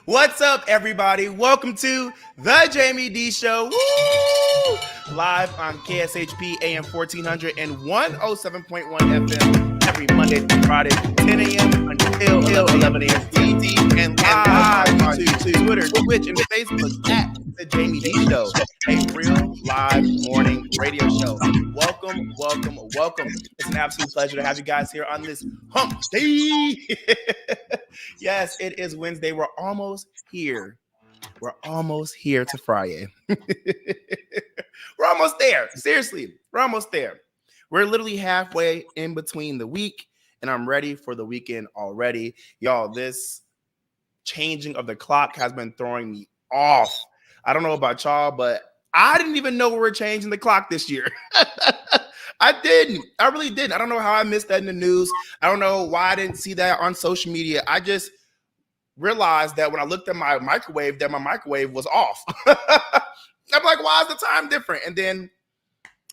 What's up, everybody? Welcome to the Jaime Dee Show. Woo! Live on KSHP AM 1400 and 107.1 FM every Monday through Friday, 10 a.m. until 11 a.m. CT, and live on YouTube, Twitter, Twitch, and Facebook at the Jaime Dee Show, a real live morning radio show. Welcome. It's an absolute pleasure to have you guys here on this hump day. Yes, it is Wednesday. We're almost here. We're almost here to Friday. We're almost there. Seriously, we're almost there. We're literally halfway in between the week, and I'm ready for the weekend already. Y'all, this changing of the clock has been throwing me off. I don't know about y'all, but I didn't even know we were changing the clock this year. I didn't. I really didn't. I don't know how I missed that in the news. I don't know why I didn't see that on social media. I just realized that when I looked at my microwave, that my microwave was off. I'm like, why is the time different? And then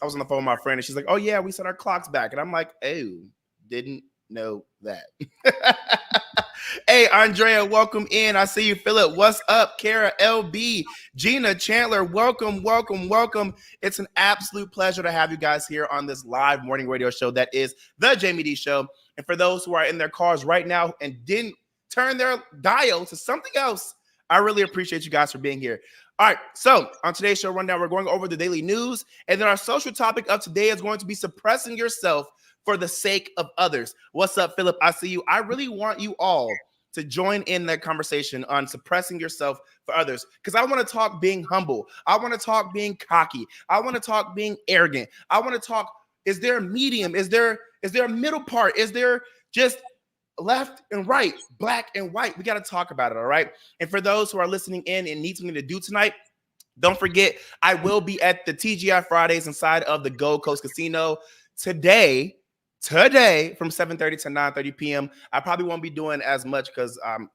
I was on the phone with my friend, and she's like, oh, yeah, we set our clocks back. And I'm like, oh, didn't know that. Hey, Andrea, welcome in. I see you, Philip. What's up? Kara, LB, Gina, Chandler, welcome. It's an absolute pleasure to have you guys here on this live morning radio show that is the Jaime Dee Show. And for those who are in their cars right now and didn't turn their dial to something else, I really appreciate you guys for being here. All right, so on today's show rundown, we're going over the daily news, and then our social topic of today is going to be suppressing yourself for the sake of others. What's up, Philip? I see you. I really want you all to join in that conversation on suppressing yourself for others, because I want to talk being humble. I want to talk being cocky. I want to talk being arrogant. I want to talk, is there a medium? Is there a middle part? Is there just left and right, black and white? We got to talk about it, all right? And for those who are listening in and need something to do tonight, don't forget, I will be at the TGI Fridays inside of the Gold Coast Casino today from 7:30 to 9:30 p.m. I probably won't be doing as much because I'm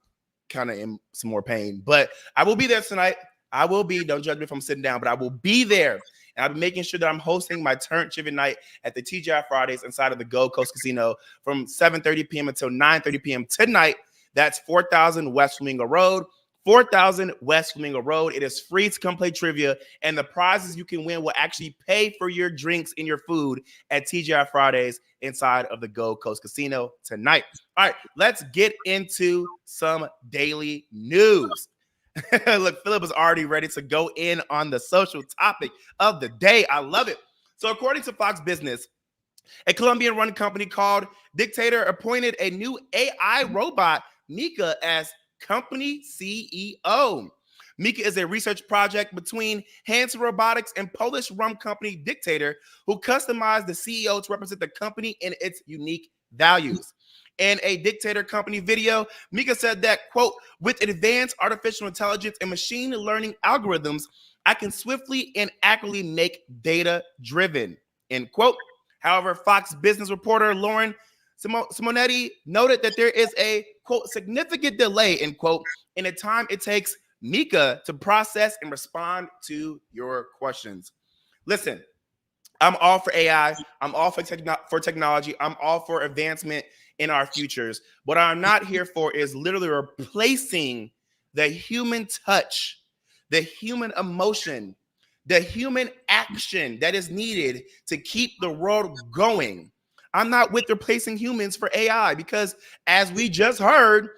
kind of in some more pain, but I will be there tonight. Don't judge me if I'm sitting down, but I will be there. And I'll be making sure that I'm hosting my turn trivia night at the TGI Fridays inside of the Gold Coast Casino from 7:30 p.m. until 9:30 p.m. tonight. That's 4000 West Flamingo Road. 4000 West Flamingo Road. It is free to come play trivia, and the prizes you can win will actually pay for your drinks and your food at TGI Fridays inside of the Gold Coast Casino tonight. All right, let's get into some daily news. Look, Philip is already ready to go in on the social topic of the day. I love it. So according to Fox Business, a Colombian-run company called Dictator appointed a new AI robot, Mika, as company CEO. Mika is a research project between Hanson Robotics and Polish rum company Dictator, who customized the CEO to represent the company and its unique values. In a Dictator company video, Mika said that, quote, with advanced artificial intelligence and machine learning algorithms, I can swiftly and accurately make data driven, end quote. However, Fox Business reporter Lauren Simonetti noted that there is a, quote, significant delay, end quote, in the time it takes Mika to process and respond to your questions. Listen, I'm all for AI. I'm all for technology. I'm all for advancement in our futures. What I'm not here for is literally replacing the human touch, the human emotion, the human action that is needed to keep the world going. I'm not with replacing humans for AI because, as we just heard,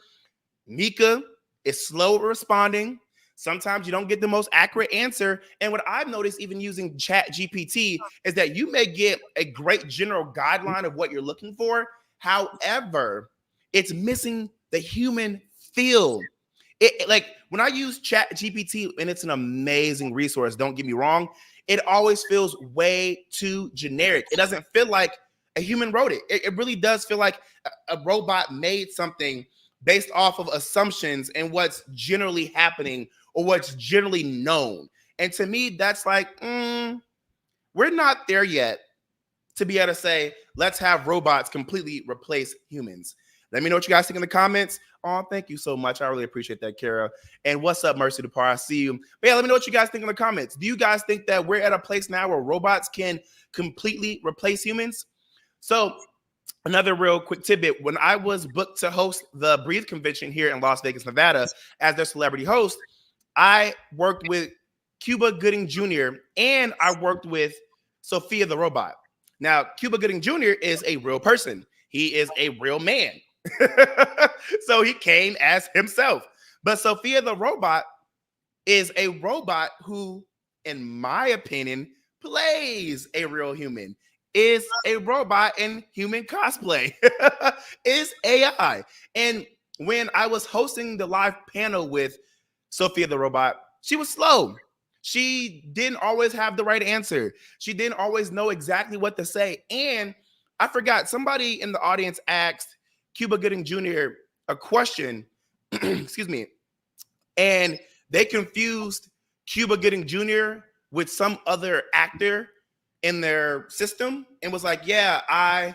Mika is slow at responding. Sometimes you don't get the most accurate answer. And what I've noticed, even using Chat GPT, is that you may get a great general guideline of what you're looking for. However, it's missing the human feel. Like when I use Chat GPT, and it's an amazing resource, don't get me wrong, it always feels way too generic. It doesn't feel like a human wrote it. It really does feel like a robot made something based off of assumptions and what's generally happening or what's generally known. And to me, that's like, we're not there yet to be able to say, let's have robots completely replace humans. Let me know what you guys think in the comments. Oh, thank you so much. I really appreciate that, Kara. And what's up, Mercy Depar? I see you. But yeah, let me know what you guys think in the comments. Do you guys think that we're at a place now where robots can completely replace humans? So another real quick tidbit, when I was booked to host the Breathe convention here in Las Vegas, Nevada, as their celebrity host, I worked with Cuba Gooding Jr. and I worked with Sophia the robot. Now, Cuba Gooding Jr. is a real person. He is a real man. So he came as himself. But Sophia the robot is a robot who, in my opinion, plays a real human, is a robot in human cosplay, is AI. And when I was hosting the live panel with Sophia the robot, she was slow. She didn't always have the right answer. She didn't always know exactly what to say. And I forgot, somebody in the audience asked Cuba Gooding Jr. a question, excuse me, and they confused Cuba Gooding Jr. with some other actor in their system and was like, yeah, I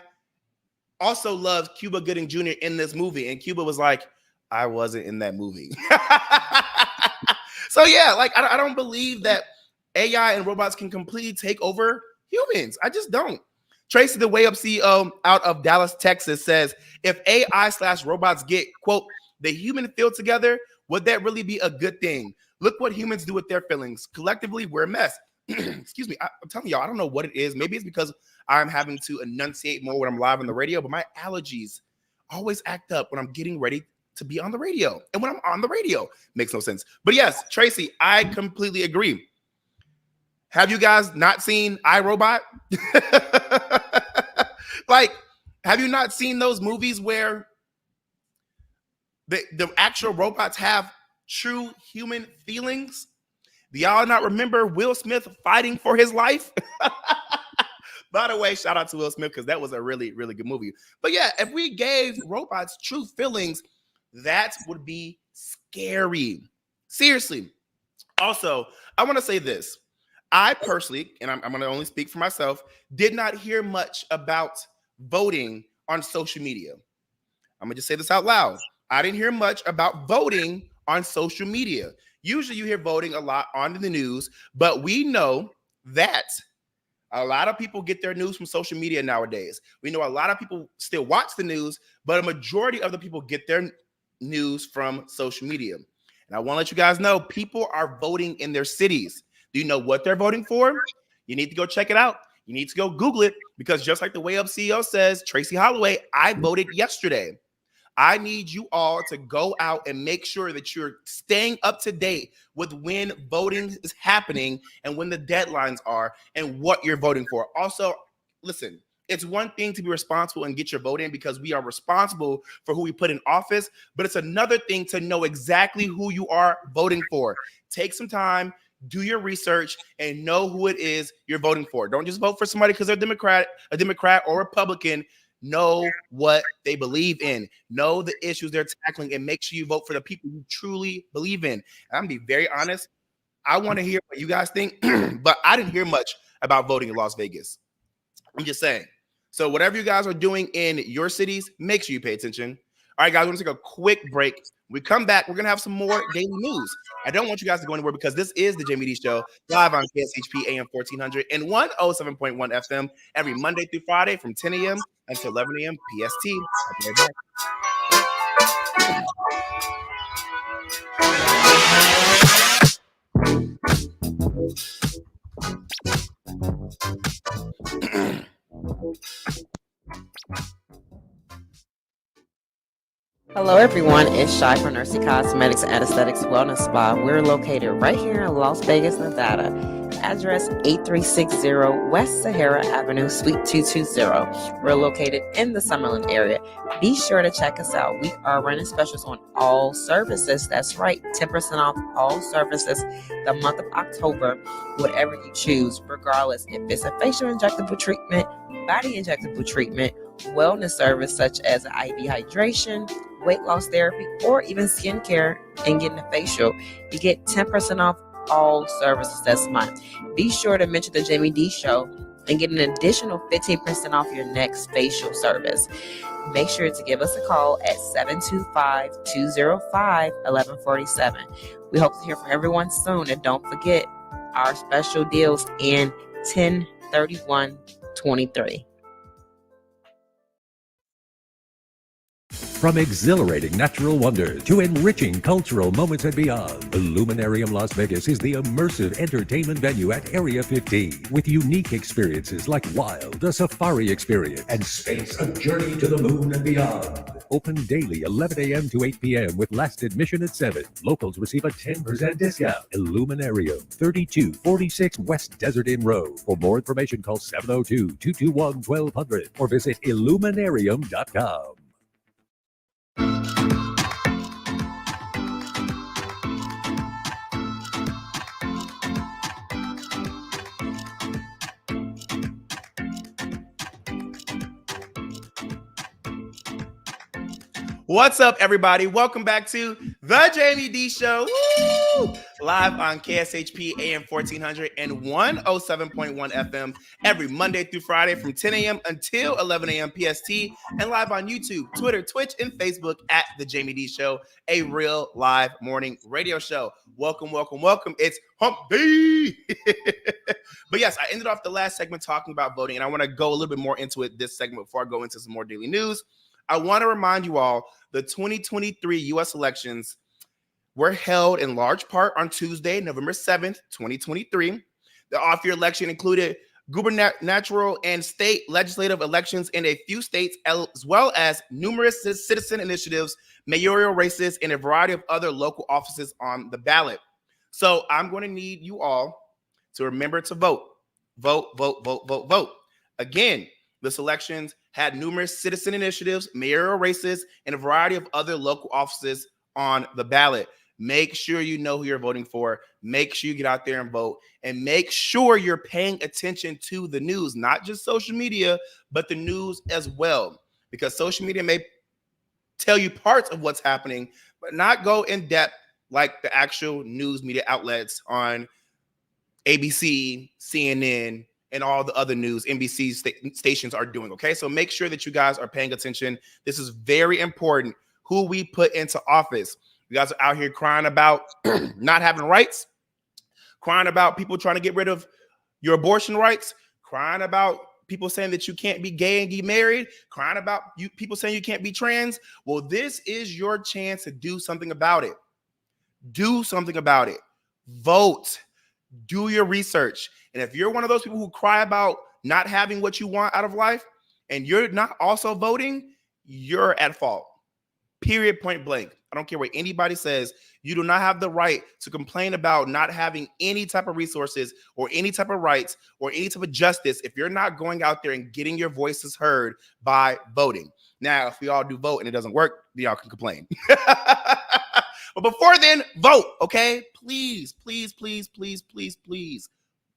also love Cuba Gooding Jr. in this movie. And Cuba was like, I wasn't in that movie. So yeah, like I don't believe that AI and robots can completely take over humans. I just don't. Tracy, the Way Up CEO out of Dallas, Texas, says, if AI/robots get, quote, the human feel together, would that really be a good thing? Look what humans do with their feelings. Collectively, we're a mess. Excuse me. I'm telling y'all, I don't know what it is. Maybe it's because I'm having to enunciate more when I'm live on the radio, but my allergies always act up when I'm getting ready to be on the radio. And when I'm on the radio, makes no sense. But yes, Tracy, I completely agree. Have you guys not seen iRobot? Like, have you not seen those movies where the actual robots have true human feelings? Do y'all not remember Will Smith fighting for his life? By the way, shout out to Will Smith because that was a really, really good movie. But yeah, if we gave robots true feelings, that would be scary. Seriously. Also, I want to say this. I personally, and I'm going to only speak for myself, did not hear much about voting on social media. I'm going to just say this out loud. I didn't hear much about voting on social media. Usually you hear voting a lot on the news, but we know that a lot of people get their news from social media nowadays. We know a lot of people still watch the news, but a majority of the people get their news from social media. And I want to let you guys know, people are voting in their cities. Do you know what they're voting for? You need to go check it out. You need to go Google it, because just like the Way Up CEO says, Tracy Holloway, I voted yesterday. I need you all to go out and make sure that you're staying up to date with when voting is happening and when the deadlines are and what you're voting for. Also, listen, it's one thing to be responsible and get your vote in because we are responsible for who we put in office, but it's another thing to know exactly who you are voting for. Take some time, do your research, and know who it is you're voting for. Don't just vote for somebody because they're a Democrat or Republican. Know what they believe in. Know the issues they're tackling, and make sure you vote for the people you truly believe in. And I'm gonna be very honest. I want to hear what you guys think, but I didn't hear much about voting in Las Vegas. I'm just saying. So whatever you guys are doing in your cities, make sure you pay attention. All right, guys, we're going to take a quick break. When we come back, we're going to have some more daily news. I don't want you guys to go anywhere because this is the Jaime Dee Show, live on KSHP AM 1400 and 107.1 FM every Monday through Friday from 10 a.m. until 11 a.m. PST. I'll be right back. Hello everyone, it's Shy from Nursey Cosmetics and Aesthetics Wellness Spa. We're located right here in Las Vegas, Nevada. Address 8360 West Sahara Avenue, Suite 220. We're located in the Summerlin area. Be sure to check us out. We are running specials on all services. That's right, 10% off all services the month of October, whatever you choose, regardless if it's a facial injectable treatment, body injectable treatment, wellness service such as IV hydration, weight loss therapy, or even skincare and getting a facial. You get 10% off all services this month. Be sure to mention the Jaime Dee Show and get an additional 15% off your next facial service. Make sure to give us a call at 725-205-1147. We hope to hear from everyone soon, and don't forget our special deals in 10/31/23. From exhilarating natural wonders to enriching cultural moments and beyond, Illuminarium Las Vegas is the immersive entertainment venue at Area 15 with unique experiences like Wild, a safari experience, and Space, a journey to the moon and beyond. Open daily 11 a.m. to 8 p.m. with last admission at 7. Locals receive a 10% discount. Illuminarium, 3246 West Desert Inn Road. For more information, call 702-221-1200 or visit illuminarium.com. What's up, everybody? Welcome back to the Jaime Dee Show. Woo! Live on KSHP AM 1400 and 107.1 FM every Monday through Friday from 10 a.m. until 11 a.m. PST, and live on YouTube, Twitter, Twitch, and Facebook at the Jaime Dee Show, a real live morning radio show. Welcome, welcome, welcome. It's Hump Day. But yes, I ended off the last segment talking about voting, and I want to go a little bit more into it this segment before I go into some more daily news. I want to remind you all the 2023 U.S. elections were held in large part on Tuesday, November 7th, 2023. The off-year election included gubernatorial and state legislative elections in a few states, as well as numerous citizen initiatives, mayoral races, and a variety of other local offices on the ballot. So I'm going to need you all to remember to vote. Vote, vote, vote, vote, vote. Again, this elections had numerous citizen initiatives, mayoral races, and a variety of other local offices on the ballot. Make sure you know who you're voting for. Make sure you get out there and vote. And make sure you're paying attention to the news, not just social media, but the news as well. Because social media may tell you parts of what's happening, but not go in depth like the actual news media outlets on ABC, CNN, and all the other news NBC stations are doing, okay? So make sure that you guys are paying attention. This is very important, who we put into office. You guys are out here crying about not having rights, crying about people trying to get rid of your abortion rights, crying about people saying that you can't be gay and get married, crying about people saying you can't be trans. Well, this is your chance to do something about it. Do something about it. Vote. Do your research. And if you're one of those people who cry about not having what you want out of life and you're not also voting, you're at fault. Period, point blank. I don't care what anybody says. You do not have the right to complain about not having any type of resources or any type of rights or any type of justice if you're not going out there and getting your voices heard by voting. Now, if we all do vote and it doesn't work, then y'all can complain. But before then, vote, okay? Please, please, please, please, please, please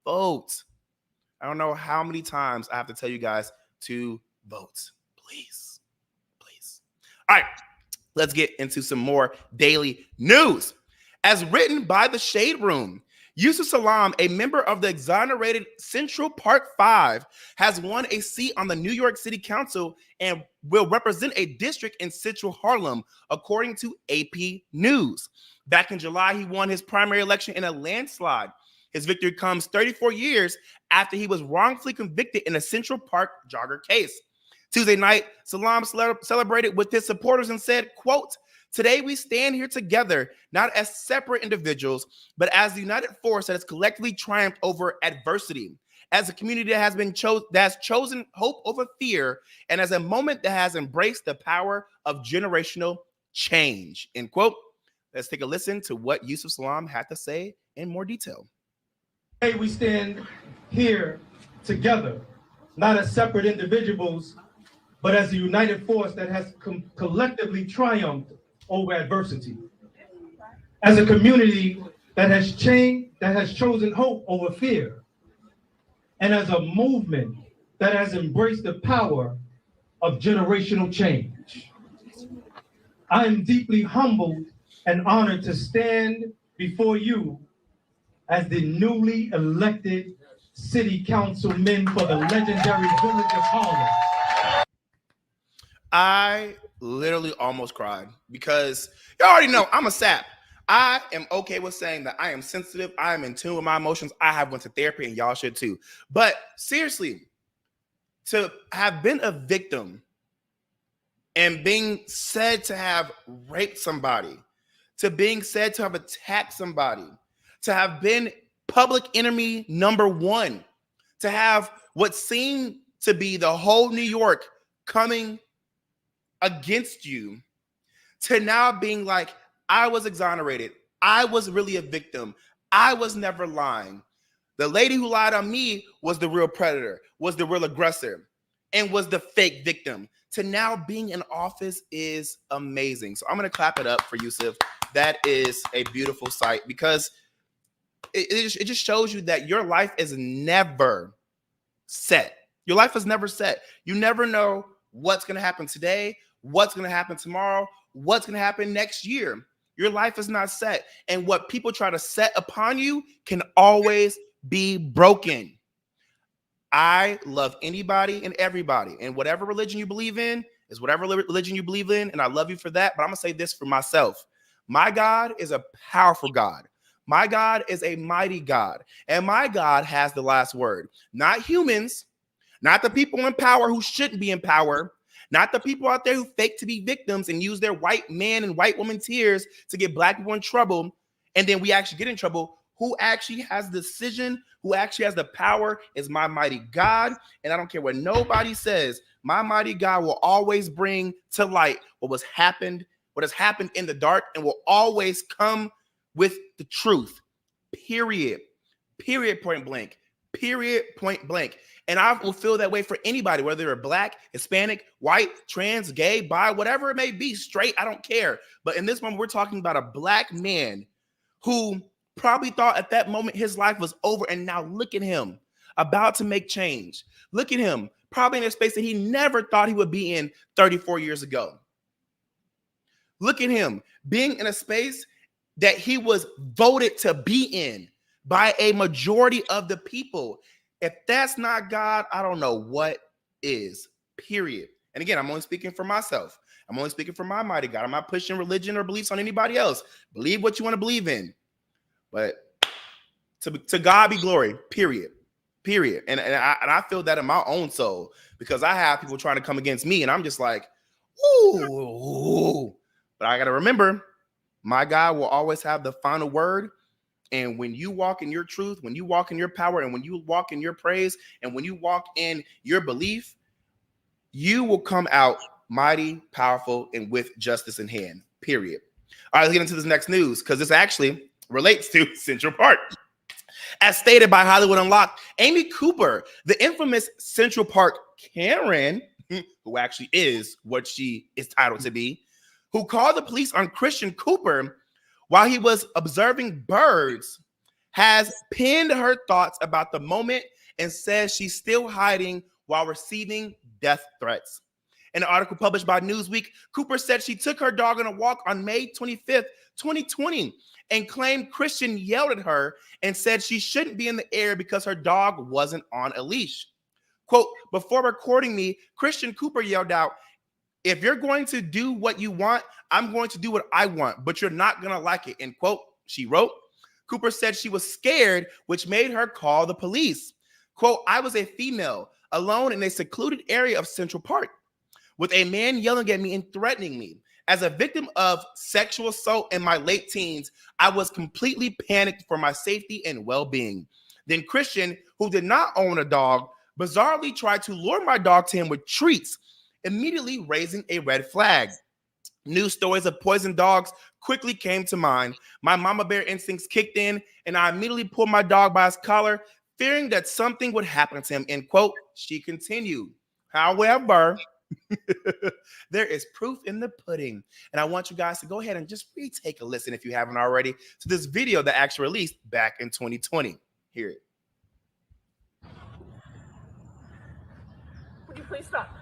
vote. I don't know how many times I have to tell you guys to vote. Please, please. All right, let's get into some more daily news. As written by the Shade Room, Yusuf Salam, a member of the exonerated Central Park 5, has won a seat on the New York City Council and will represent a district in Central Harlem, according to AP News. Back in July, he won his primary election in a landslide. His victory comes 34 years after he was wrongfully convicted in a Central Park jogger case. Tuesday night, Salam celebrated with his supporters and said, quote, "Today we stand here together, not as separate individuals, but as the united force that has collectively triumphed over adversity, as a community that has chosen hope over fear, and as a moment that has embraced the power of generational change." End quote. Let's take a listen to what Yusuf Salam had to say in more detail. Today we stand here together, not as separate individuals, but as a united force that has collectively triumphed over adversity. As a community that has chosen hope over fear, and as a movement that has embraced the power of generational change. I am deeply humbled and honored to stand before you as the newly elected city councilmen for the legendary village of Harlem. I literally almost cried because you already know I'm a sap. I am okay with saying that I am sensitive. I am in tune with my emotions. I have went to therapy and y'all should too. But seriously, to have been a victim and being said to have raped somebody, to being said to have attacked somebody, to have been public enemy number one, to have what seemed to be the whole New York coming against you, to now being like, I was exonerated. I was really a victim. I was never lying. The lady who lied on me was the real predator, was the real aggressor, and was the fake victim. To now being in office is amazing. So I'm going to clap it up for Yusuf. That is a beautiful sight because it just shows you that your life is never set. Your life is never set. You never know what's going to happen today, what's going to happen tomorrow, what's going to happen next year. Your life is not set. And what people try to set upon you can always be broken. I love anybody and everybody. And whatever religion you believe in is whatever religion you believe in. And I love you for that. But I'm going to say this for myself. My God is a powerful God. My God is a mighty God. And my God has the last word. Not humans, not the people in power who shouldn't be in power, not the people out there who fake to be victims and use their white man and white woman tears to get black people in trouble. And then we actually get in trouble. Who actually has the decision, who actually has the power is my mighty God. And I don't care what nobody says. My mighty God will always bring to light what has happened in the dark, and will always come with the truth. Period. Period. Point blank. Period. Point blank. And I will feel that way for anybody, whether they're black, Hispanic, white, trans, gay, bi, whatever it may be, straight, I don't care. But in this moment, we're talking about a black man who probably thought at that moment his life was over. And now look at him about to make change. Look at him probably in a space that he never thought he would be in 34 years ago. Look at him being in a space that he was voted to be in by a majority of the people. If that's not God, I don't know what is, period. And again, I'm only speaking for myself. I'm only speaking for my mighty God. I'm not pushing religion or beliefs on anybody else. Believe what you want to believe in. But to God be glory, period. Period. And I feel that in my own soul because I have people trying to come against me and I'm just like, ooh. But I got to remember, my God will always have the final word. And when you walk in your truth, when you walk in your power, and when you walk in your praise, and when you walk in your belief, you will come out mighty, powerful, and with justice in hand, period. All right, let's get into this next news because this actually relates to Central Park. As stated by Hollywood Unlocked, Amy Cooper, the infamous Central Park Karen, who actually is what she is titled to be, who called the police on Christian Cooper while he was observing birds, has pinned her thoughts about the moment and says she's still hiding while receiving death threats. In an article published by Newsweek, Cooper said she took her dog on a walk on May 25th, 2020, and claimed Christian yelled at her and said she shouldn't be in the air because her dog wasn't on a leash. Quote, before recording me, Christian Cooper yelled out, if you're going to do what you want, I'm going to do what I want, but you're not going to like it, end quote, she wrote. Cooper said she was scared, which made her call the police. Quote, I was a female, alone in a secluded area of Central Park, with a man yelling at me and threatening me. As a victim of sexual assault in my late teens, I was completely panicked for my safety and well-being. Then Christian, who did not own a dog, bizarrely tried to lure my dog to him with treats, immediately raising a red flag. News stories of poisoned dogs quickly came to mind. My mama bear instincts kicked in, and I immediately pulled my dog by his collar, fearing that something would happen to him, end quote. She continued. However, there is proof in the pudding. And I want you guys to go ahead and just retake a listen, if you haven't already, to this video that actually released back in 2020. Hear it. Would you please stop?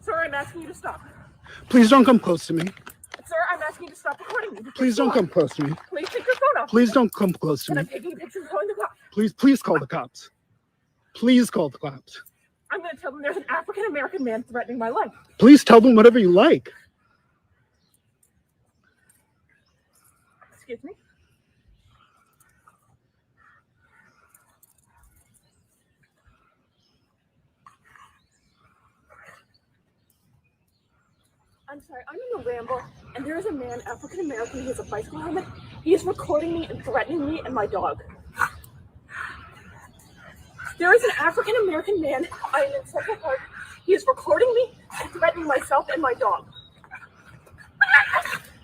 Sir, I'm asking you to stop. Please don't come close to me. Sir, I'm asking you to stop recording me. Please don't come close to me. Please take your phone off. Please don't come close to And me. I'm taking pictures calling the cops. Please call the cops. Please call the cops. I'm going to tell them there's an African American man threatening my life. Please tell them whatever you like. Excuse me? I'm sorry, I'm in the ramble, and there is a man, African American, he has a bicycle helmet. He is recording me and threatening me and my dog. There is an African American man, I am in Central Park. He is recording me and threatening myself and my dog.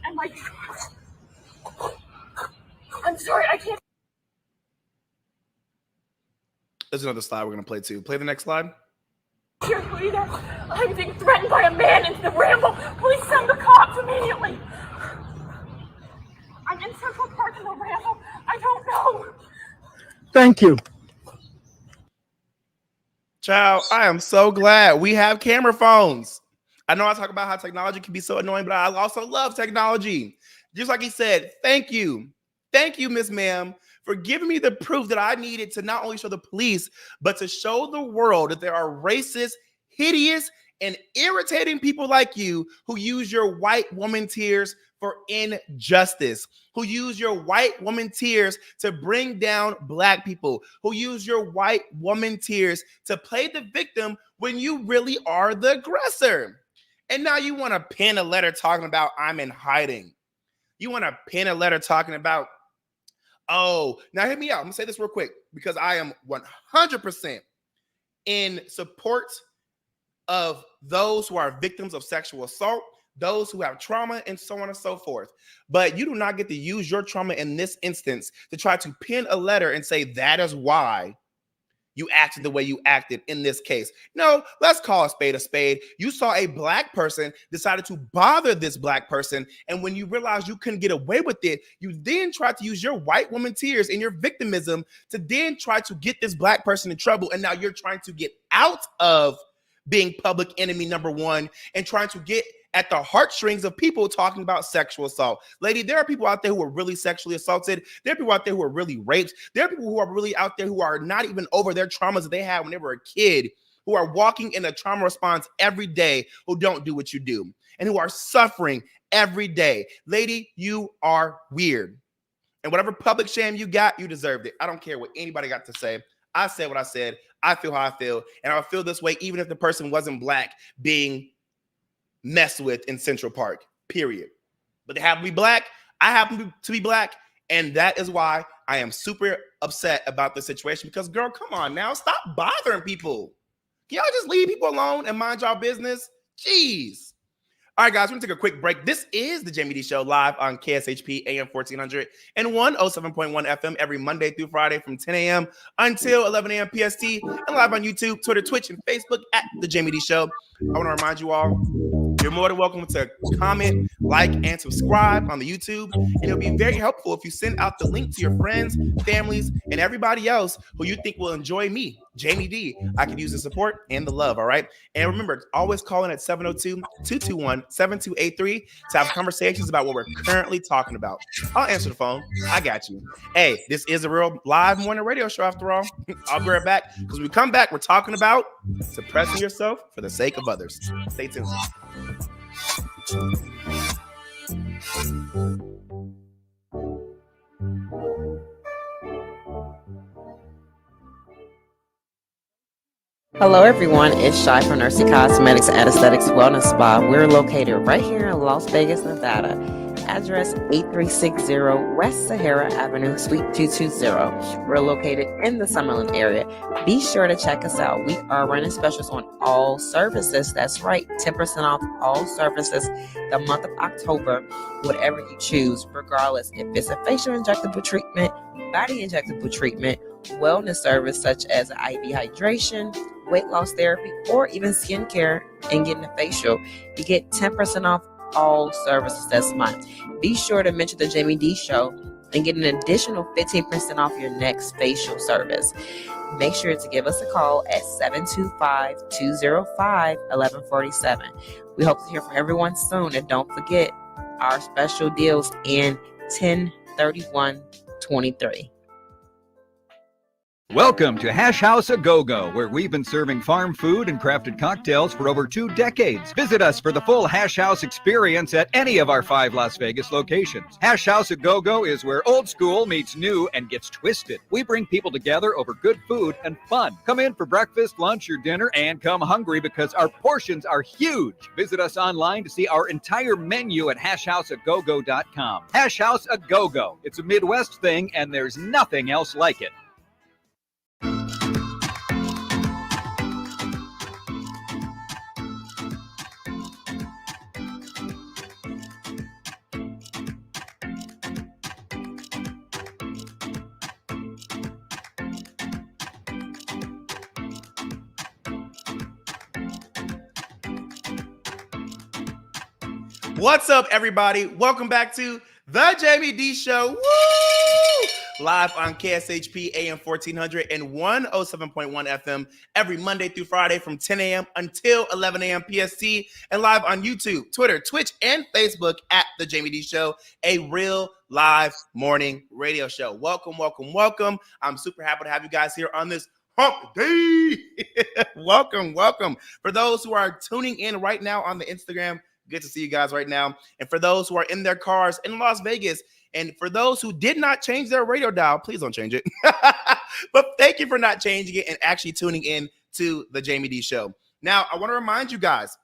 And my... I'm sorry, I can't... There's another slide we're going to play too. Play the next slide. Here, leader. I'm being threatened by a man in the ramble. Please send the cops immediately. I'm in Central Park in the ramble. I don't know. Thank you. Child, I am so glad we have camera phones. I know I talk about how technology can be so annoying, but I also love technology. Just like he said, thank you. Thank you, Miss Ma'am, for giving me the proof that I needed to not only show the police, but to show the world that there are racist, hideous, and irritating people like you who use your white woman tears for injustice, who use your white woman tears to bring down black people, who use your white woman tears to play the victim when you really are the aggressor. And now you want to pen a letter talking about I'm in hiding. You want to pen a letter talking about, oh, now hear me out. I'm going to say this real quick because I am 100% in support of those who are victims of sexual assault, those who have trauma, and so on and so forth. But you do not get to use your trauma in this instance to try to pen a letter and say that is why you acted the way you acted in this case. No, let's call a spade a spade. You saw a black person, decided to bother this black person, and when you realized you couldn't get away with it, you then tried to use your white woman tears and your victimism to then try to get this black person in trouble, and now you're trying to get out of being public enemy number one and trying to get at the heartstrings of people talking about sexual assault. Lady, there are people out there who are really sexually assaulted. There are people out there who are really raped. There are people who are really out there who are not even over their traumas that they had when they were a kid, who are walking in a trauma response every day, who don't do what you do, and who are suffering every day. Lady, you are weird. And whatever public shame you got, you deserved it. I don't care what anybody got to say. I said what I said. I feel how I feel. And I feel this way even if the person wasn't black being messed with in Central Park, period. But they happen to be black. I happen to be black. And that is why I am super upset about the situation because, girl, come on now. Stop bothering people. Can y'all just leave people alone and mind y'all business? Jeez. All right, guys, we're going to take a quick break. This is the Jaime Dee Show live on KSHP AM 1400 and 107.1 FM every Monday through Friday from 10 a.m. until 11 a.m. PST and live on YouTube, Twitter, Twitch, and Facebook at the Jaime Dee Show. I want to remind you all, you're more than welcome to comment, like, and subscribe on the YouTube. And it'll be very helpful if you send out the link to your friends, families, and everybody else who you think will enjoy me, Jaime Dee. I could use the support and the love, all right? And remember, always call in at 702-221-7283 to have conversations about what we're currently talking about. I'll answer the phone. I got you. Hey, this is a real live morning radio show after all. I'll be right back because when we come back, we're talking about suppressing yourself for the sake of others. Stay tuned. Hello, everyone. It's Shy from Nursey Cosmetics and Aesthetics Wellness Spa. We're located right here in Las Vegas, Nevada. Address 8360 West Sahara Avenue, Suite 220. We're located in the Summerlin area. Be sure to check us out. We are running specials on all services. That's right, 10% off all services the month of October, whatever you choose, regardless if it's a facial injectable treatment, body injectable treatment, wellness service such as IV hydration, weight loss therapy, or even skincare and getting a facial. You get 10% off all services this month. Be sure to mention the Jaime Dee Show and get an additional 15% off your next facial service. Make sure to give us a call at 725-205-1147. We hope to hear from everyone soon, and don't forget our special deals in 1031-23. Welcome to Hash House A Go-Go, where we've been serving farm food and crafted cocktails for over 2 decades. Visit us for the full Hash House experience at any of our 5 Las Vegas locations. Hash House A Go-Go is where old school meets new and gets twisted. We bring people together over good food and fun. Come in for breakfast, lunch, or dinner, and come hungry because our portions are huge. Visit us online to see our entire menu at hashhouseagogo.com. Hash House A Go-Go. It's a Midwest thing, and there's nothing else like it. What's up, everybody? Welcome back to the Jaime Dee Show. Woo! Live on KSHP AM 1400 and 107.1 FM every Monday through Friday from 10 a.m. until 11 a.m. PST, and live on YouTube, Twitter, Twitch, and Facebook at the Jaime Dee Show, a real live morning radio show. Welcome, welcome, welcome. I'm super happy to have you guys here on this hump day. Welcome, welcome. For those who are tuning in right now on the Instagram, good to see you guys right now. And for those who are in their cars in Las Vegas, and for those who did not change their radio dial, please don't change it. But thank you for not changing it and actually tuning in to the Jaime Dee Show. Now, I want to remind you guys,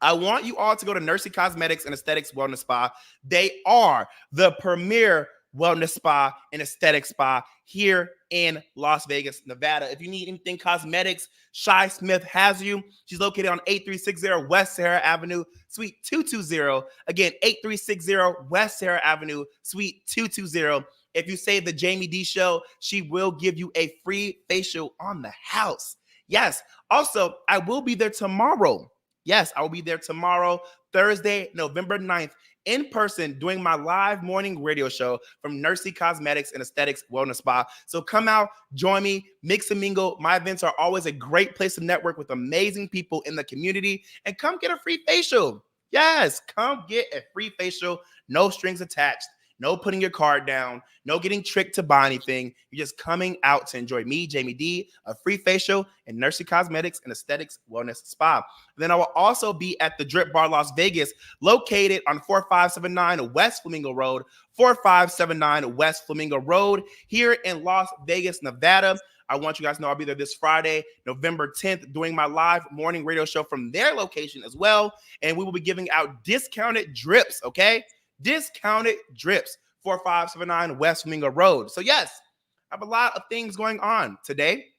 I want you all to go to Nursey Cosmetics and Aesthetics Wellness Spa. They are the premier wellness spa and aesthetic spa here in Las Vegas, Nevada. If you need anything cosmetics, Shy Smith has you. She's located on 8360 West Sahara Avenue, Suite 220. Again, 8360 West Sahara Avenue, Suite 220. If you say the Jaime Dee Show, she will give you a free facial on the house. Yes. Also, I will be there tomorrow. Yes, I will be there tomorrow, Thursday, November 9th, in person doing my live morning radio show from Nursey Cosmetics and Aesthetics Wellness Spa. So come out, join me, mix and mingle. My events are always a great place to network with amazing people in the community, and come get a free facial. Yes, come get a free facial, no strings attached. No putting your card down, no getting tricked to buy anything. You're just coming out to enjoy me, Jaime Dee, a free facial, and Nursey Cosmetics and Aesthetics Wellness Spa. And then I will also be at the Drip Bar Las Vegas, located on 4579 West Flamingo Road, 4579 West Flamingo Road, here in Las Vegas, Nevada. I want you guys to know I'll be there this Friday, November 10th, doing my live morning radio show from their location as well. And we will be giving out discounted drips, okay? Discounted drips, 4579 West Flamingo Road. So yes, I have a lot of things going on today.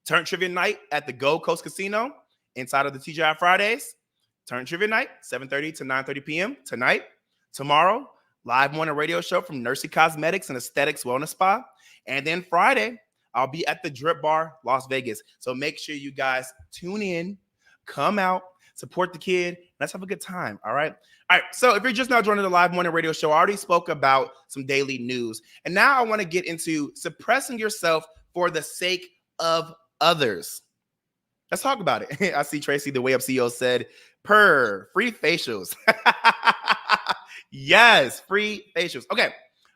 Turn Trivia Night at the Gold Coast Casino inside of the TGI Fridays. Turn Trivia Night, 7:30 to 9:30 p.m. tonight. Tomorrow, live morning radio show from Nursey Cosmetics and Aesthetics Wellness Spa. And then Friday, I'll be at the Drip Bar Las Vegas. So make sure you guys tune in, come out, support the kid. Let's have a good time. All right. All right. So if you're just now joining the live morning radio show, I already spoke about some daily news. And now I want to get into suppressing yourself for the sake of others. Let's talk about it. I see Tracy, the Way Up CEO, said, free facials. Yes, free facials. Okay.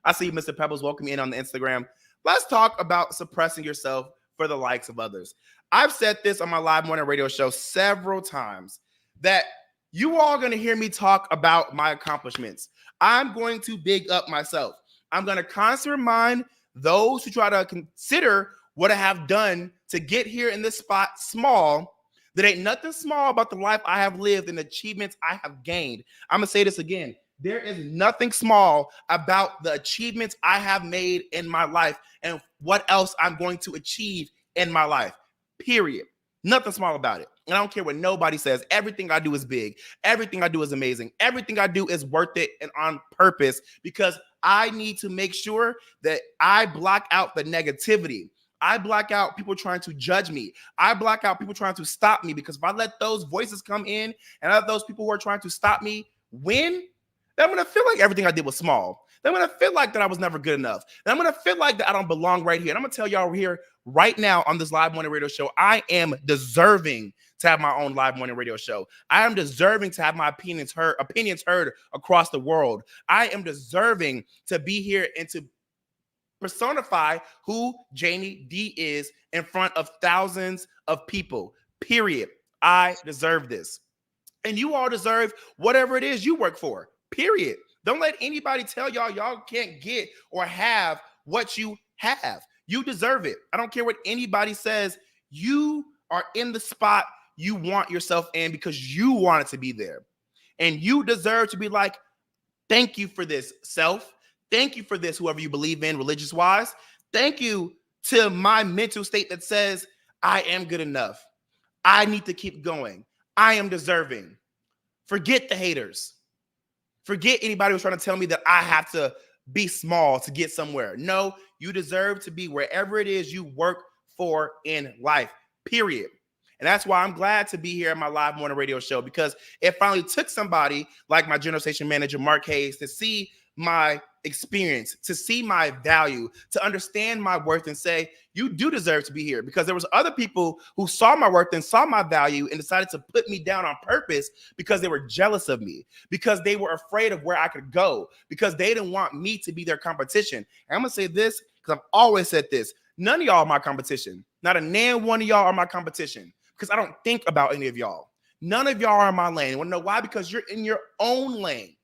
I see Mr. Pebbles. Welcome in on the Instagram. Let's talk about suppressing yourself for the likes of others. I've said this on my live morning radio show several times, that you all are going to hear me talk about my accomplishments. I'm going to big up myself. I'm going to constantly remind those who try to consider what I have done to get here in this spot small, that ain't nothing small about the life I have lived and the achievements I have gained. I'm going to say this again. There is nothing small about the achievements I have made in my life and what else I'm going to achieve in my life. Period. Nothing small about it. And I don't care what nobody says. Everything I do is big. Everything I do is amazing. Everything I do is worth it and on purpose, because I need to make sure that I block out the negativity. I block out people trying to judge me. I block out people trying to stop me, because if I let those voices come in and I let those people who are trying to stop me win, then I'm going to feel like everything I did was small. Then I'm going to feel like that I was never good enough. Then I'm going to feel like that I don't belong right here. And I'm going to tell y'all here right now on this live morning radio show, I am deserving to have my own live morning radio show. I am deserving to have my opinions heard across the world. I am deserving to be here and to personify who Jaime Dee is in front of thousands of people. Period. I deserve this. And you all deserve whatever it is you work for. Period. Don't let anybody tell y'all can't get or have what you have. You deserve it. I don't care what anybody says. You are in the spot you want yourself in because you want it to be there. And you deserve to be like, thank you for this, self. Thank you for this, whoever you believe in religious wise. Thank you to my mental state that says, I am good enough. I need to keep going. I am deserving. Forget the haters. Forget anybody who's trying to tell me that I have to be small to get somewhere. No, you deserve to be wherever it is you work for in life, period. And that's why I'm glad to be here at my live morning radio show, because it finally took somebody like my general station manager, Mark Hayes, to see my experience, to see my value, to understand my worth and say, you do deserve to be here. Because there was other people who saw my worth and saw my value and decided to put me down on purpose because they were jealous of me, because they were afraid of where I could go, because they didn't want me to be their competition. And I'm going to say this because I've always said this. None of y'all are my competition. Not a damn one of y'all are my competition, because I don't think about any of y'all. None of y'all are in my lane. You want to know why? Because you're in your own lane.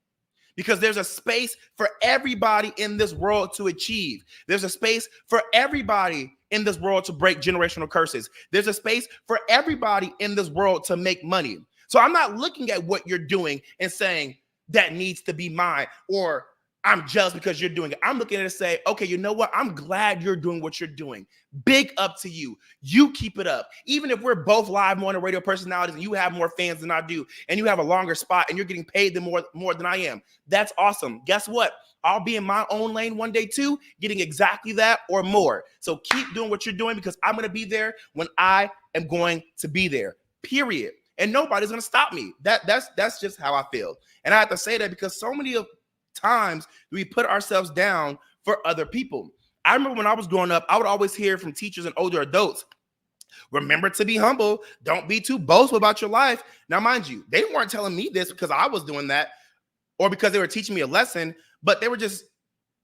Because there's a space for everybody in this world to achieve. There's a space for everybody in this world to break generational curses. There's a space for everybody in this world to make money. So I'm not looking at what you're doing and saying that needs to be mine, or I'm jealous because you're doing it. I'm looking at it and say, okay, you know what? I'm glad you're doing what you're doing. Big up to you. You keep it up. Even if we're both live morning radio personalities and you have more fans than I do, and you have a longer spot and you're getting paid more than I am, that's awesome. Guess what? I'll be in my own lane one day too, getting exactly that or more. So keep doing what you're doing, because I'm going to be there when I am going to be there, period. And nobody's going to stop me. That's just how I feel. And I have to say that because so many of times we put ourselves down for other people. I remember when I was growing up, I would always hear from teachers and older adults, remember to be humble. Don't be too boastful about your life. Now, mind you, they weren't telling me this because I was doing that or because they were teaching me a lesson, but they were just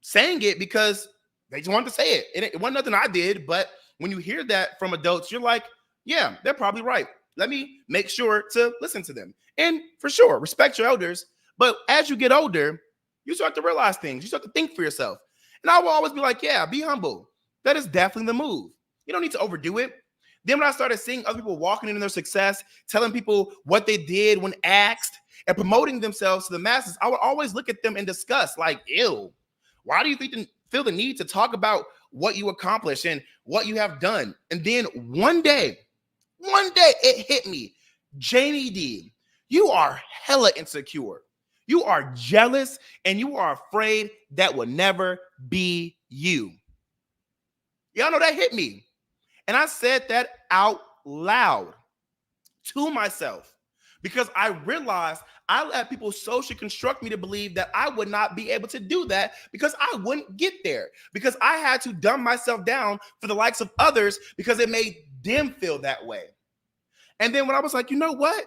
saying it because they just wanted to say it. It wasn't nothing I did, but when you hear that from adults, you're like, yeah, they're probably right. Let me make sure to listen to them. And for sure, respect your elders. But as you get older, you start to realize things. You start to think for yourself. And I will always be like, yeah, be humble. That is definitely the move. You don't need to overdo it. Then when I started seeing other people walking into their success, telling people what they did when asked, and promoting themselves to the masses, I would always look at them in disgust, like, ew, why do you feel the need to talk about what you accomplished and what you have done? And then one day it hit me, Jaime Dee, you are hella insecure. You are jealous and you are afraid that will never be you. Y'all know that hit me. And I said that out loud to myself because I realized I let people socially construct me to believe that I would not be able to do that because I wouldn't get there, because I had to dumb myself down for the likes of others because it made them feel that way. And then when I was like, you know what?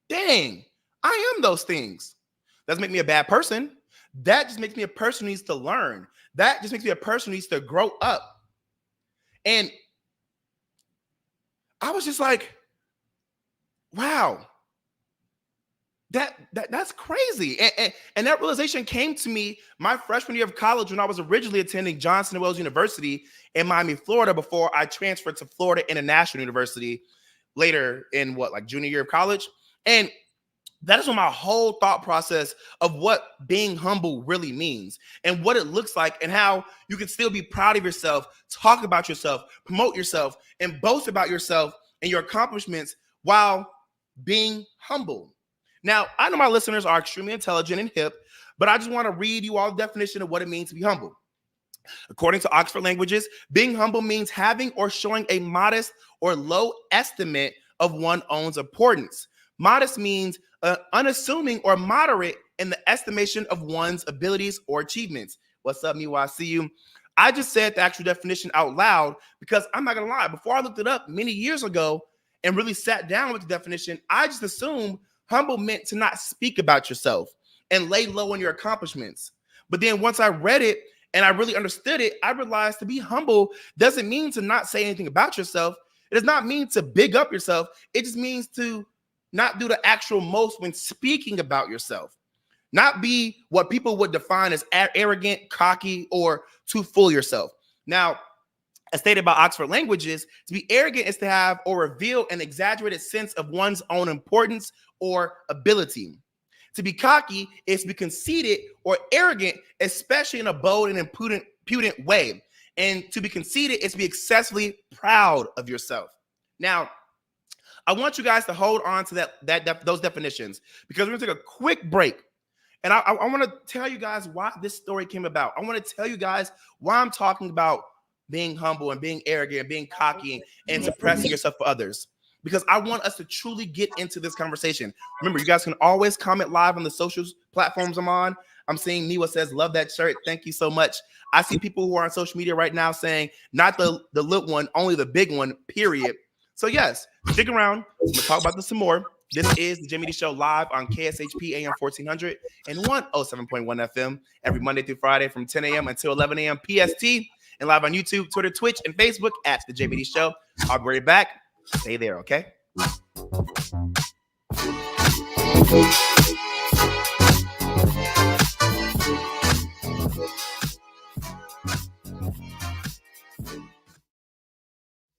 Dang, I am those things. Doesn't make me a bad person. That just makes me a person who needs to learn. That just makes me a person who needs to grow up. And I was just like, wow, that's crazy. And that realization came to me my freshman year of college when I was originally attending Johnson & Wales University in Miami, Florida, before I transferred to Florida International University later in junior year of college. And that is when my whole thought process of what being humble really means and what it looks like and how you can still be proud of yourself, talk about yourself, promote yourself, and boast about yourself and your accomplishments while being humble. Now, I know my listeners are extremely intelligent and hip, but I just want to read you all the definition of what it means to be humble. According to Oxford Languages, being humble means having or showing a modest or low estimate of one's own importance. Modest means unassuming or moderate in the estimation of one's abilities or achievements. What's up, Miwa? I see you. I just said the actual definition out loud because I'm not going to lie. Before I looked it up many years ago and really sat down with the definition, I just assumed humble meant to not speak about yourself and lay low on your accomplishments. But then once I read it and I really understood it, I realized to be humble doesn't mean to not say anything about yourself. It does not mean to big up yourself. It just means to not do the actual most when speaking about yourself. Not be what people would define as arrogant, cocky, or too full of yourself. Now, as stated by Oxford Languages, to be arrogant is to have or reveal an exaggerated sense of one's own importance or ability. To be cocky is to be conceited or arrogant, especially in a bold and impudent way. And to be conceited is to be excessively proud of yourself. Now, I want you guys to hold on to those definitions, because we're going to take a quick break. And I want to tell you guys why this story came about. I want to tell you guys why I'm talking about being humble and being arrogant and being cocky and suppressing yourself for others, because I want us to truly get into this conversation. Remember, you guys can always comment live on the social platforms I'm on. I'm seeing Miwa says, love that shirt. Thank you so much. I see people who are on social media right now saying, not the little one, only the big one, period. So yes, stick around. We're going to talk about this some more. This is the Jaime Dee Show live on KSHP AM 1400 and 107.1 FM every Monday through Friday from 10 a.m. until 11 a.m. PST, and live on YouTube, Twitter, Twitch, and Facebook at the Jaime Dee Show. I'll be right back. Stay there, okay?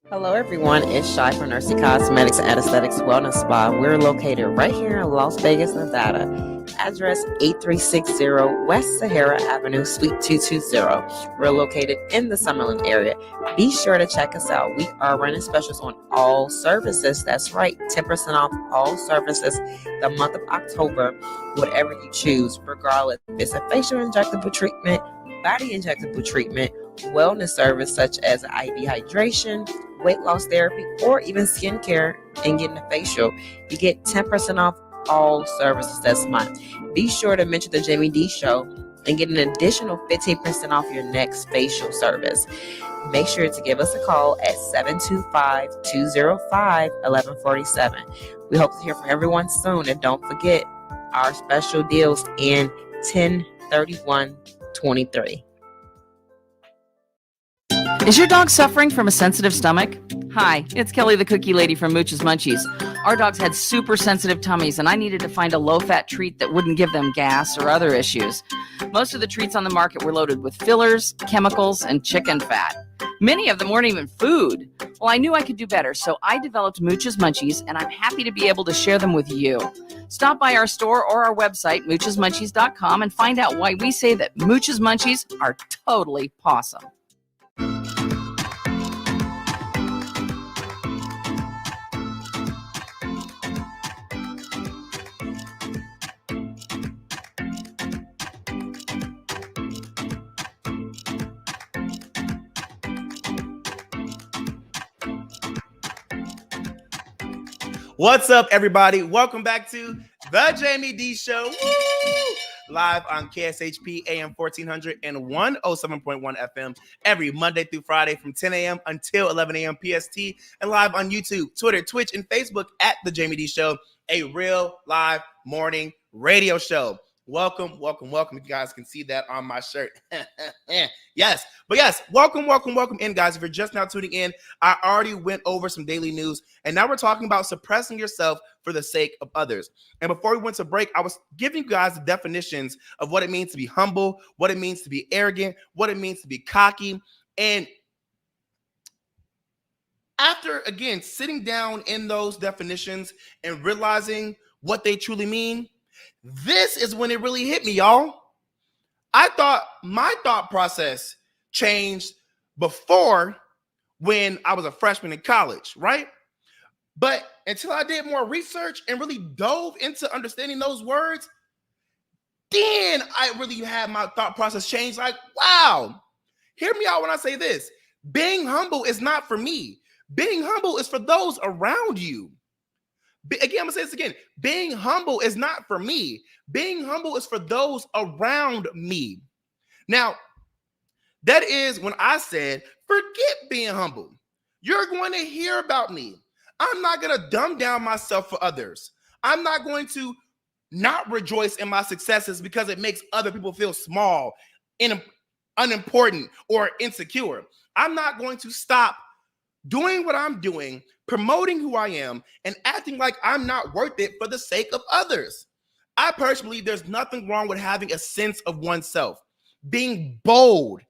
Hello, everyone. It's Shy from Nursey Cosmetics and Aesthetics Wellness Spa. We're located right here in Las Vegas, Nevada. Address 8360 West Sahara Avenue, Suite 220. We're located in the Summerlin area. Be sure to check us out. We are running specials on all services. That's right, 10% off all services the month of October, whatever you choose, regardless if it's a facial injectable treatment, body injectable treatment, wellness service such as IV hydration, weight loss therapy, or even skincare and getting a facial. You get 10% off all services this month. Be sure to mention the Jaime Dee Show and get an additional 15% off your next facial service. Make sure to give us a call at 725-205-1147. We hope to hear from everyone soon, and don't forget our special deals in 10/31/23. Is your dog suffering from a sensitive stomach? Hi, it's Kelly the Cookie Lady from Mooch's Munchies. Our dogs had super sensitive tummies, and I needed to find a low-fat treat that wouldn't give them gas or other issues. Most of the treats on the market were loaded with fillers, chemicals, and chicken fat. Many of them weren't even food. Well, I knew I could do better, so I developed Mooch's Munchies, and I'm happy to be able to share them with you. Stop by our store or our website, moochesmunchies.com, and find out why we say that Mooch's Munchies are totally pawsome. What's up, everybody? Welcome back to the Jaime Dee Show. Woo! Live on KSHP AM 1400 and 107.1 FM every Monday through Friday from 10 a.m. until 11 a.m. PST, and live on YouTube, Twitter, Twitch, and Facebook at the Jaime Dee Show, a real live morning radio show. Welcome, welcome, welcome. You guys can see that on my shirt. Yes, but yes, welcome in, guys. If you're just now tuning in, I already went over some daily news, and now we're talking about suppressing yourself for the sake of others. And before we went to break, I was giving you guys the definitions of what it means to be humble, what it means to be arrogant, what it means to be cocky. And after, again, sitting down in those definitions and realizing what they truly mean, this is when it really hit me, y'all. I thought my thought process changed before, when I was a freshman in college, right? But until I did more research and really dove into understanding those words, then I really had my thought process change. Like, wow, hear me out when I say this. Being humble is not for me. Being humble is for those around you. Again, I'm gonna say this again. Being humble is not for me. Being humble is for those around me. Now, that is when I said, forget being humble. You're going to hear about me. I'm not going to dumb down myself for others. I'm not going to not rejoice in my successes because it makes other people feel small. unimportant or insecure. I'm not going to stop doing what I'm doing, promoting who I am, and acting like I'm not worth it for the sake of others. I personally believe there's nothing wrong with having a sense of oneself, being bold,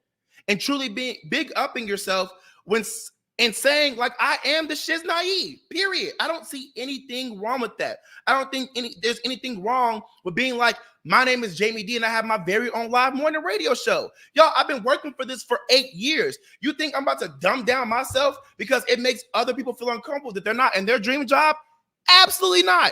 and truly being big upping yourself and saying, like, I am the shiz naive, period. I don't see anything wrong with that. I don't think there's anything wrong with being like, my name is Jaime Dee and I have my very own live morning radio show. Y'all, I've been working for this for 8 years. You think I'm about to dumb down myself because it makes other people feel uncomfortable that they're not in their dream job? Absolutely not.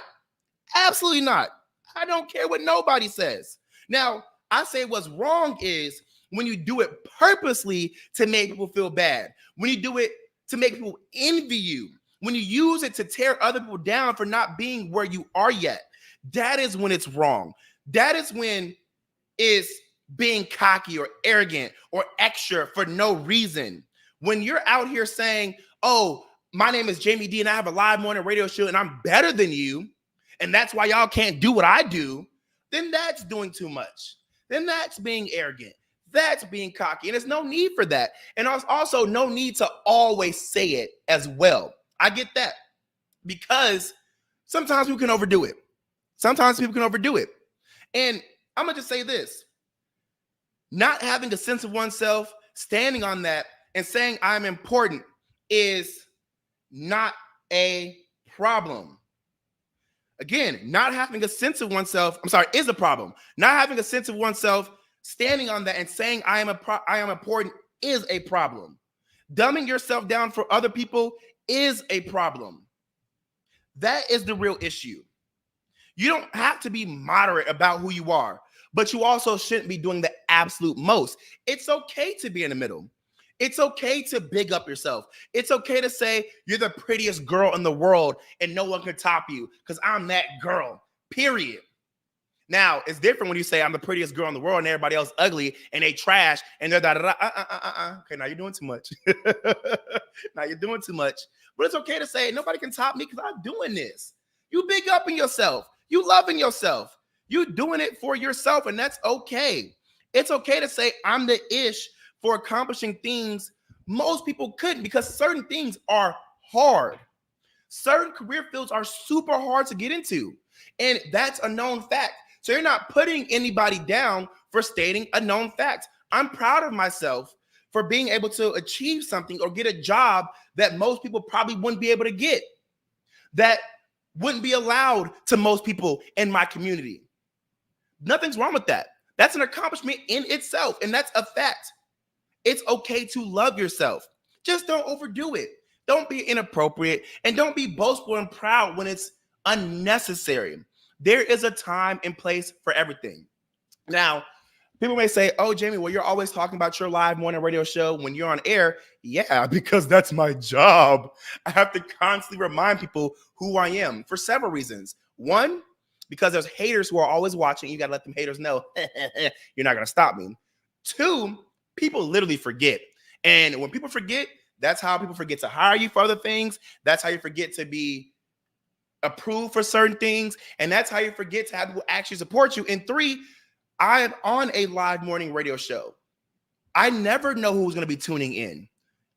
Absolutely not. I don't care what nobody says. Now, I say what's wrong is when you do it purposely to make people feel bad, when you do it to make people envy you, when you use it to tear other people down for not being where you are yet. That is when it's wrong. That is when it's being cocky or arrogant or extra for no reason. When you're out here saying, oh, my name is Jaime Dee and I have a live morning radio show and I'm better than you, and that's why y'all can't do what I do, then that's doing too much. Then that's being arrogant. That's being cocky. And there's no need for that. And there's also no need to always say it as well. I get that. Because sometimes people can overdo it. Sometimes people can overdo it. And I'm going to just say this. Not having a sense of oneself, standing on that, and saying I'm important is not a problem. Again, not having a sense of oneself, is a problem. Not having a sense of oneself, standing on that and saying I am important is a problem. Dumbing yourself down for other people is a problem. That is the real issue. You don't have to be moderate about who you are, but you also shouldn't be doing the absolute most. It's okay to be in the middle. It's okay to big up yourself. It's okay to say you're the prettiest girl in the world and no one can top you because I'm that girl, period. Now, it's different when you say I'm the prettiest girl in the world and everybody else ugly and they trash and they're da-da-da. Okay, now you're doing too much. Now you're doing too much. But it's okay to say nobody can top me because I'm doing this. You big up in yourself. You loving yourself. You doing it for yourself, and that's okay. It's okay to say I'm the ish for accomplishing things most people couldn't, because certain things are hard. Certain career fields are super hard to get into, and that's a known fact. So you're not putting anybody down for stating a known fact. I'm proud of myself for being able to achieve something or get a job that most people probably wouldn't be able to get, that wouldn't be allowed to most people in my community. Nothing's wrong with that. That's an accomplishment in itself, and that's a fact. It's okay to love yourself. Just don't overdo it. Don't be inappropriate, and don't be boastful and proud when it's unnecessary. There is a time and place for everything. Now, people may say, oh, Jamie, well, you're always talking about your live morning radio show when you're on air. Yeah, because that's my job. I have to constantly remind people who I am for several reasons. One, because there's haters who are always watching. You got to let them haters know you're not going to stop me. Two, people literally forget. And when people forget, that's how people forget to hire you for other things. That's how you forget to be approved for certain things. And that's how you forget to have people actually support you. And three, I am on a live morning radio show. I never know who's going to be tuning in,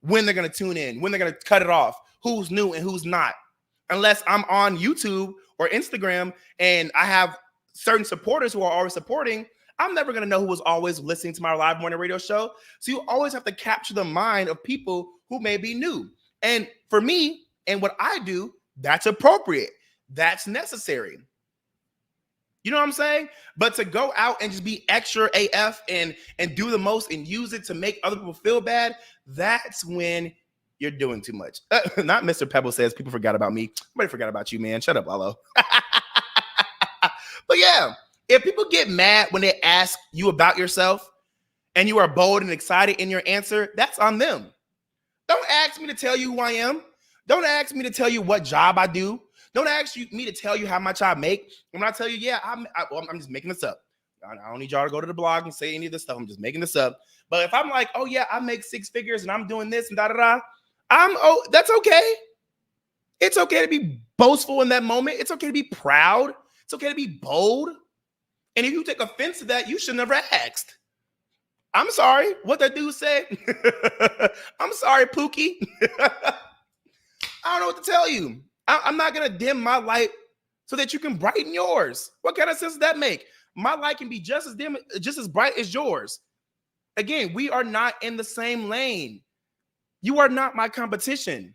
when they're going to tune in, when they're going to cut it off, who's new and who's not. Unless I'm on YouTube or Instagram and I have certain supporters who are always supporting, I'm never going to know who was always listening to my live morning radio show. So you always have to capture the mind of people who may be new. And for me and what I do, that's appropriate. That's necessary. You know what I'm saying? But to go out and just be extra AF and do the most and use it to make other people feel bad, that's when you're doing too much. Not Mr. Pebble says people forgot about me. Nobody forgot about you, man. Shut up, Lalo. But yeah, if people get mad when they ask you about yourself and you are bold and excited in your answer, that's on them. Don't ask me to tell you who I am. Don't ask me to tell you what job I do. Don't ask me to tell you how much I make. When I tell you, yeah, I'm just making this up. I don't need y'all to go to the blog and say any of this stuff. I'm just making this up. But if I'm like, oh yeah, I make 6 figures and I'm doing this and da-da-da, that's okay. It's okay to be boastful in that moment. It's okay to be proud. It's okay to be bold. And if you take offense to that, you should never asked. I'm sorry. What that dude said? I'm sorry, Pookie. I don't know what to tell you. I'm not going to dim my light so that you can brighten yours. What kind of sense does that make? My light can be just as dim, just as bright as yours. Again, we are not in the same lane. You are not my competition.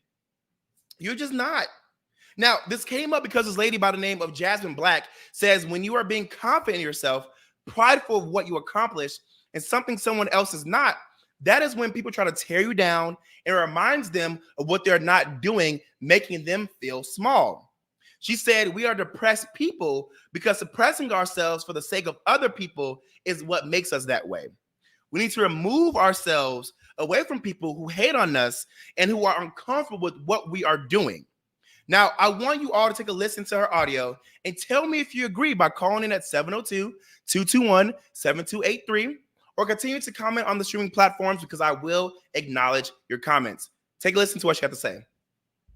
You're just not. Now, this came up because this lady by the name of Jasmine Black says when you are being confident in yourself, prideful of what you accomplished, and something someone else is not, that is when people try to tear you down and reminds them of what they're not doing, making them feel small. She said, we are depressed people because suppressing ourselves for the sake of other people is what makes us that way. We need to remove ourselves away from people who hate on us and who are uncomfortable with what we are doing. Now, I want you all to take a listen to her audio and tell me if you agree by calling in at 702-221-7283 or continue to comment on the streaming platforms because I will acknowledge your comments. Take a listen to what she had to say.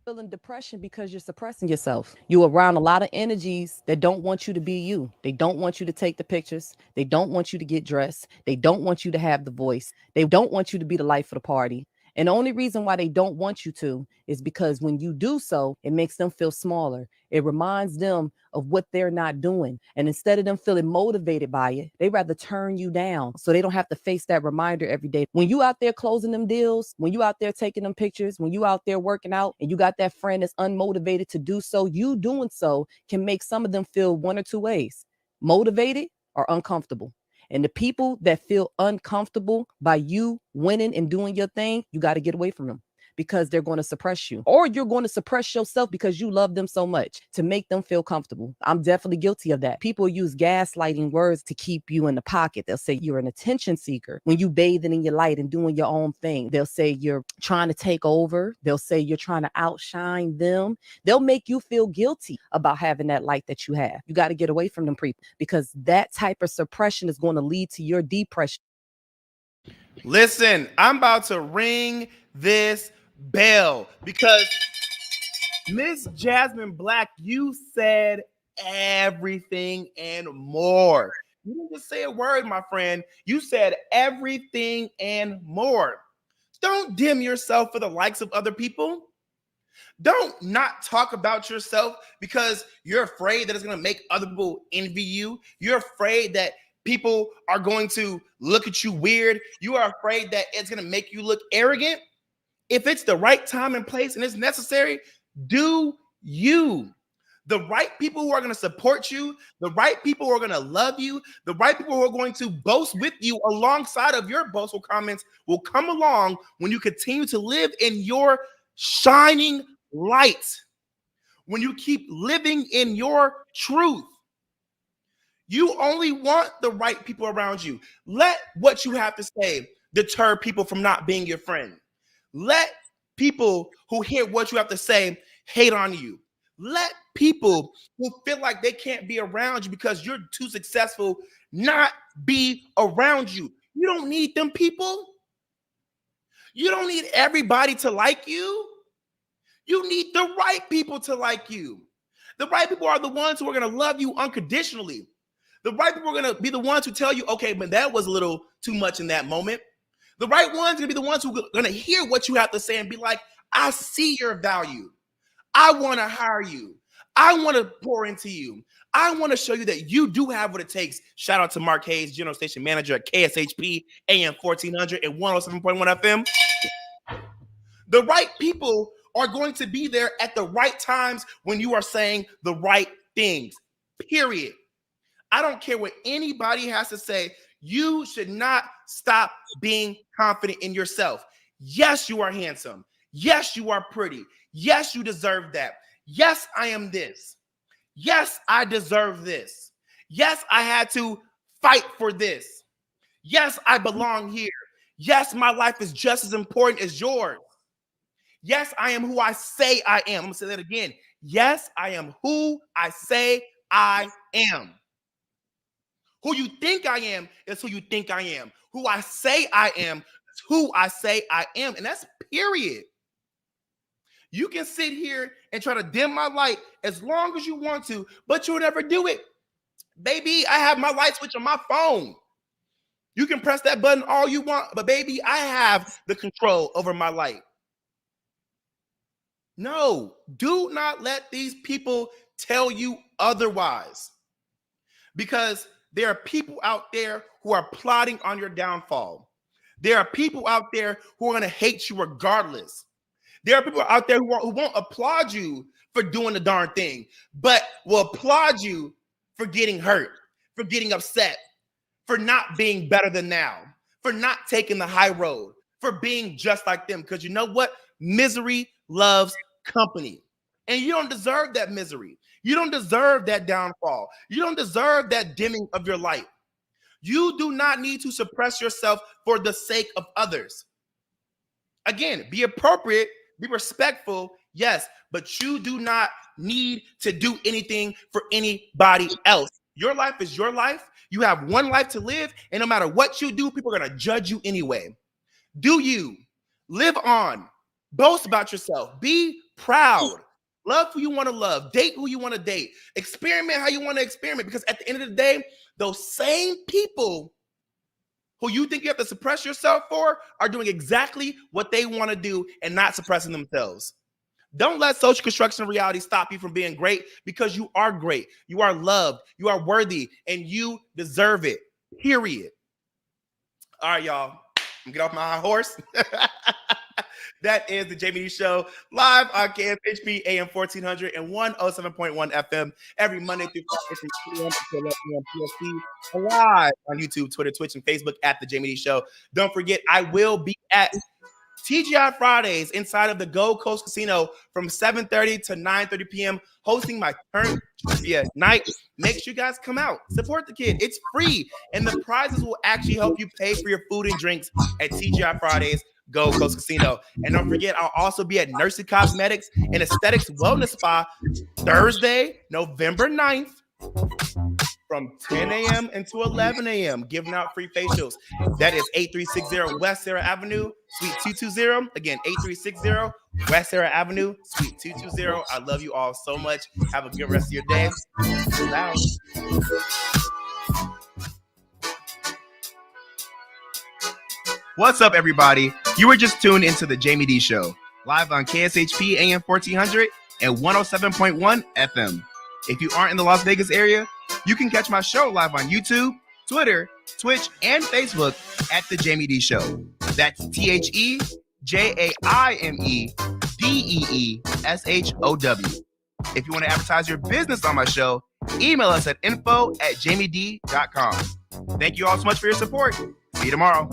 Feeling depression because you're suppressing yourself. You're around a lot of energies that don't want you to be you. They don't want you to take the pictures. They don't want you to get dressed. They don't want you to have the voice. They don't want you to be the life of the party. And the only reason why they don't want you to is because when you do so, it makes them feel smaller. It reminds them of what they're not doing. And instead of them feeling motivated by it, they rather turn you down so they don't have to face that reminder every day. When you out there closing them deals, when you out there taking them pictures, when you out there working out and you got that friend that's unmotivated to do so, you doing so can make some of them feel one or two ways: motivated or uncomfortable. And the people that feel uncomfortable by you winning and doing your thing, you got to get away from them because they're going to suppress you, or you're going to suppress yourself because you love them so much to make them feel comfortable. I'm definitely guilty of that. People use gaslighting words to keep you in the pocket. They'll say you're an attention seeker when you bathing in your light and doing your own thing. They'll say you're trying to take over. They'll say you're trying to outshine them. They'll make you feel guilty about having that light that you have. You got to get away from them people because that type of suppression is going to lead to your depression. Listen, I'm about to ring this bell because Miss Jasmine Black, you said everything and more. You didn't just say a word, my friend. You said everything and more. Don't dim yourself for the likes of other people. Don't not talk about yourself because you're afraid that it's going to make other people envy you. You're afraid that people are going to look at you weird. You are afraid that it's going to make you look arrogant. If it's the right time and place and it's necessary, do you. The right people who are going to support you, the right people who are going to love you, the right people who are going to boast with you alongside of your boastful comments will come along when you continue to live in your shining light. When you keep living in your truth. You only want the right people around you. Let what you have to say deter people from not being your friend. Let people who hear what you have to say hate on you. Let people who feel like they can't be around you because you're too successful not be around you. You don't need them people. You don't need everybody to like you. You need the right people to like you. The right people are the ones who are going to love you unconditionally. The right people are going to be the ones who tell you, okay, but that was a little too much in that moment. The right ones are going to be the ones who are going to hear what you have to say and be like, I see your value. I want to hire you. I want to pour into you. I want to show you that you do have what it takes. Shout out to Mark Hayes, General Station Manager at KSHP, AM 1400 and 107.1 FM. The right people are going to be there at the right times when you are saying the right things, period. I don't care what anybody has to say. You should not stop being confident in yourself. Yes, you are handsome. Yes, you are pretty. Yes, you deserve that. Yes, I am this. Yes, I deserve this. Yes, I had to fight for this. Yes, I belong here. Yes, my life is just as important as yours. Yes, I am who I say I am. I'm going to say that again. Yes, I am who I say I am. Who you think I am is who you think I am. Who I say I am is who I say I am. And that's period. You can sit here and try to dim my light as long as you want to, but you'll never do it. Baby, I have my light switch on my phone. You can press that button all you want, but baby, I have the control over my life. No, do not let these people tell you otherwise. Because there are people out there who are plotting on your downfall. There are people out there who are going to hate you regardless. There are people out there who won't applaud you for doing the darn thing, but will applaud you for getting hurt, for getting upset, for not being better than now, for not taking the high road, for being just like them. Because you know what? Misery loves company. And you don't deserve that misery. You don't deserve that downfall. You don't deserve that dimming of your light. You do not need to suppress yourself for the sake of others. Again, be appropriate, be respectful, yes, but you do not need to do anything for anybody else. Your life is your life. You have one life to live, and no matter what you do, people are going to judge you anyway. Do you live on? Boast about yourself. Be proud. Love who you want to love. Date who you want to date. Experiment how you want to experiment. Because at the end of the day, those same people who you think you have to suppress yourself for are doing exactly what they want to do and not suppressing themselves. Don't let social construction of reality stop you from being great, because you are great. You are loved. You are worthy, and you deserve it. Period. All right, y'all. I'm get off my high horse. That is the Jaime Dee Show, live on KSHP AM 1400 and 107.1 FM every Monday through Friday from 2 p.m. to 11 p.m. PST, and live on YouTube, Twitter, Twitch, and Facebook at the Jaime Dee Show. Don't forget, I will be at TGI Fridays inside of the Gold Coast Casino from 7:30 to 9:30 p.m. hosting my current trivia night. Make sure you guys come out, support the kid. It's free, and the prizes will actually help you pay for your food and drinks at TGI Fridays Gold Coast Casino. And don't forget, I'll also be at Nursey Cosmetics and Aesthetics Wellness Spa Thursday, November 9th from 10 a.m. until 11 a.m. giving out free facials. That is 8360 West Sarah Avenue, Suite 220. Again, 8360 West Sarah Avenue, Suite 220. I love you all so much. Have a good rest of your day. Peace out. What's up, everybody? You were just tuned into the Jaime Dee Show, live on KSHP AM 1400 and 107.1 FM. If you aren't in the Las Vegas area, you can catch my show live on YouTube, Twitter, Twitch, and Facebook at the Jaime Dee Show. That's TheJaimeDeeshow. If you want to advertise your business on my show, email us at info@jaimedee.com. Thank you all so much for your support. See you tomorrow.